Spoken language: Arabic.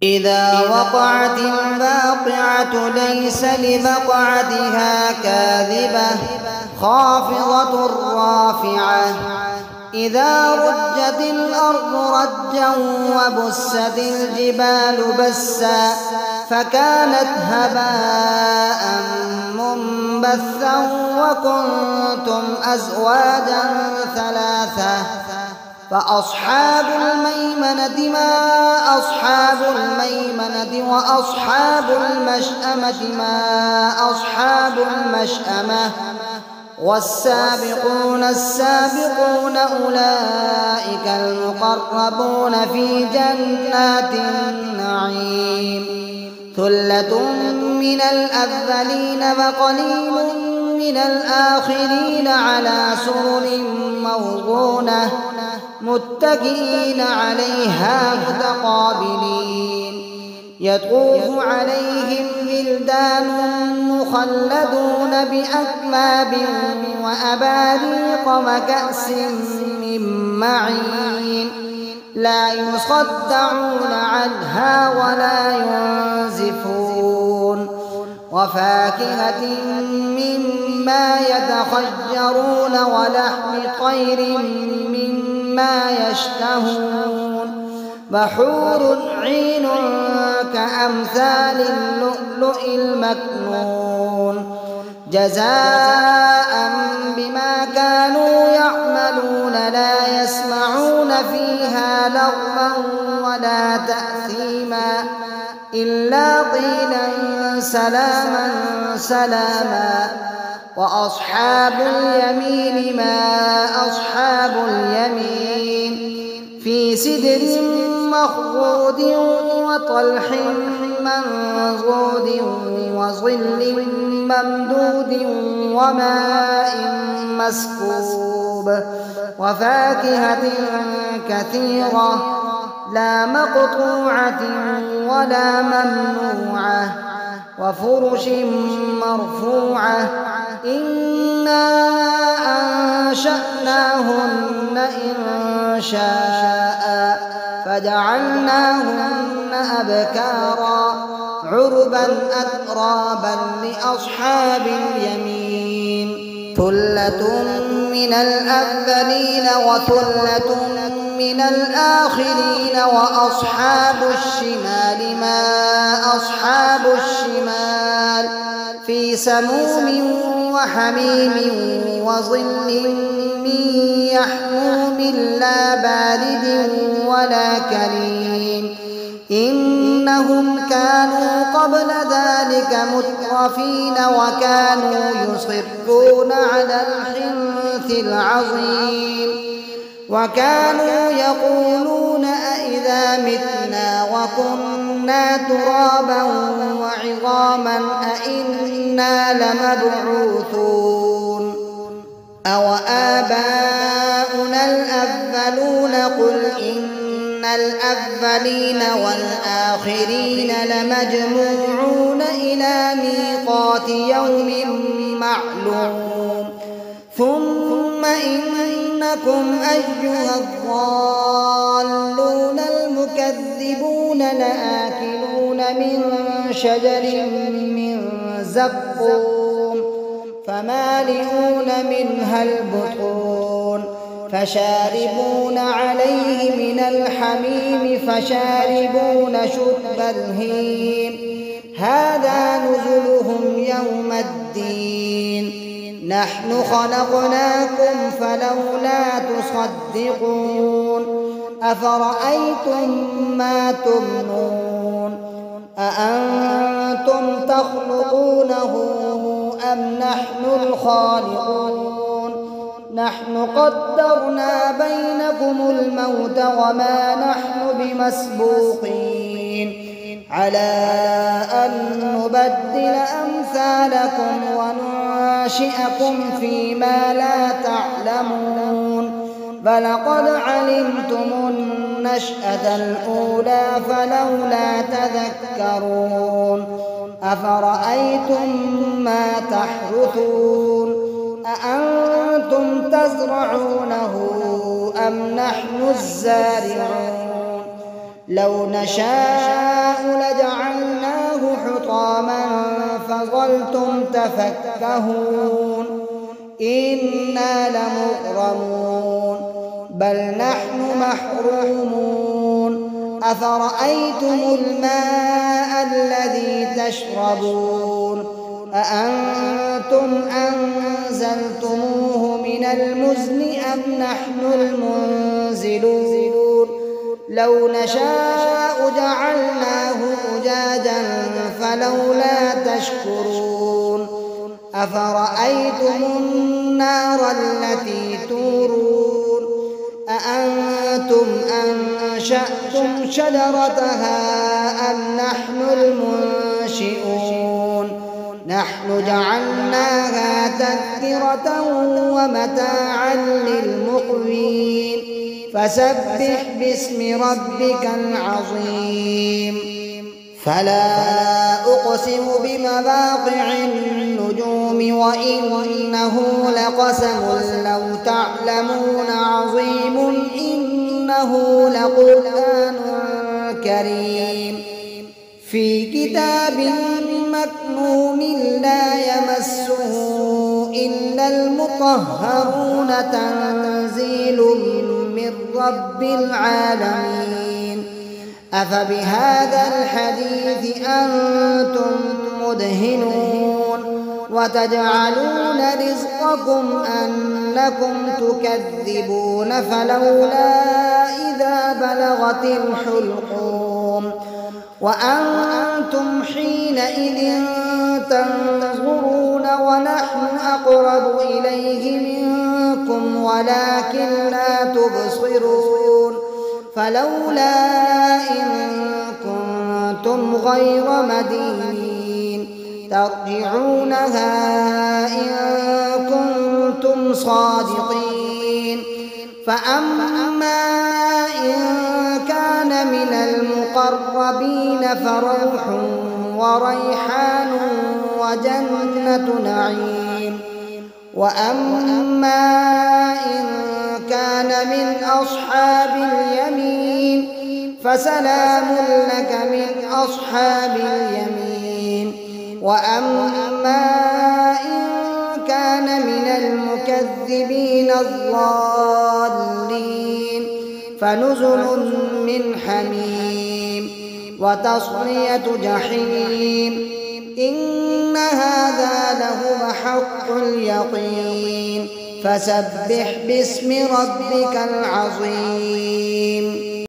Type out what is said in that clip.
إذا وقعت الواقعة ليس لوقعتها كاذبة خافضة رافعة إذا رجت الأرض رجا وبست الجبال بسا فكانت هباء منبثا وكنتم أزواجا ثلاثة فأصحاب الميمنة ما أصحاب الميمنة وأصحاب المشأمة ما أصحاب المشأمة والسابقون السابقون أولئك المقربون في جنات النعيم ثلة من الأولين وقليل من الآخرين على سرر موضونة متكئين عليها متقابلين يطوف عليهم ولدان مخلدون بأكواب وأباريق وكأس من معين لا يصدعون عنها ولا ينزفون وفاكهة مما يتخيرون ولحم طير مما يشتهون وحور عين كأمثال اللؤلؤ المكنون جزاء بما كانوا يعملون لا يسمعون فيها لغوا ولا تأثيما إلا قيلا سلاما سلاما وأصحاب اليمين ما أصحاب اليمين في سدر مخضود وطلح منضود وظل ممدود وماء مسكوب وفاكهة كثيرة لا مقطوعة ولا ممنوعة وفرش مرفوعة إنا أنشأناهن إنشاء فجعلناهن أبكارا عربا أترابا لأصحاب اليمين ثلة من الأولين وثلة من الآخرين وأصحاب الشمال ما أصحاب الشمال في سموم وحميم وظل من يحموم لا بارد ولا كريم إنهم كانوا قبل ذلك مترفين وكانوا يصرون على الحنث العظيم وكانوا يقولون أئذا متنا وكنا ترابا وعظاما أئنا لمبعوثون أو آباؤنا الأولون قل إن الأولين والآخرين لمجموعون إلى ميقات يوم معلوم ثم إنكم أيها الضالون المكذبون لآكلون من شجر من زقوم فمالئون منها البطون فشاربون عليه من الحميم فشاربون شرب الهيم هذا نزلهم يوم الدين نحن خلقناكم فلولا تصدقون أفرأيتم ما تمنون أأنتم تخلقونه أم نحن الخالقون نحن قدرنا بينكم الموت وما نحن بمسبوقين على أن نبدل أمثالكم وننشئكم فيما لا تعلمون فلقد علمتم النشأة الأولى فلولا تذكرون أفرأيتم ما تحرثون أأنتم تزرعونه أم نحن الزارعون لو نشاء لجعلناه حطاما فظلتم تفكهون إنا لمغرمون بل نحن محرومون أفرأيتم الماء الذي تشربون أأنتم أنزلتموه من المزن أم نحن المنزلون لو نشاء جعلناه أجاجا فلولا تشكرون أفرأيتم النار التي تورون أأنتم أنشأتم شجرتها أم نحن المنشئون نحن جعلناها تذكرة ومتاعا للمقوين فسبح باسم ربك العظيم فلا أقسم بمواقع النجوم وإنه لقسم لو تعلمون عظيم إنه لقرآن كريم في كتاب مكنون لا يمسه إلا المطهرون تنزيل من رب العالمين أفبهذا الحديث أنتم مدهنون وتجعلون رزقكم أنكم تكذبون فلولا إذا بلغت الحلقوم وأنتم حينئذ تنظرون ونحن أقرب إليه منكم ولكن لا تبصرون فلولا إن كنتم غير مدينين ترجعونها إن كنتم صادقين فأما إن كان من المقربين فروح وريحان وجنة نعيم وأما إن كان من أصحاب اليمين فسلام لك من أصحاب اليمين وأما إن كان من المكذبين الضالين فنزل من حميم وتصلية جحيم إن هذا لهو حق اليقين فسبح باسم ربك العظيم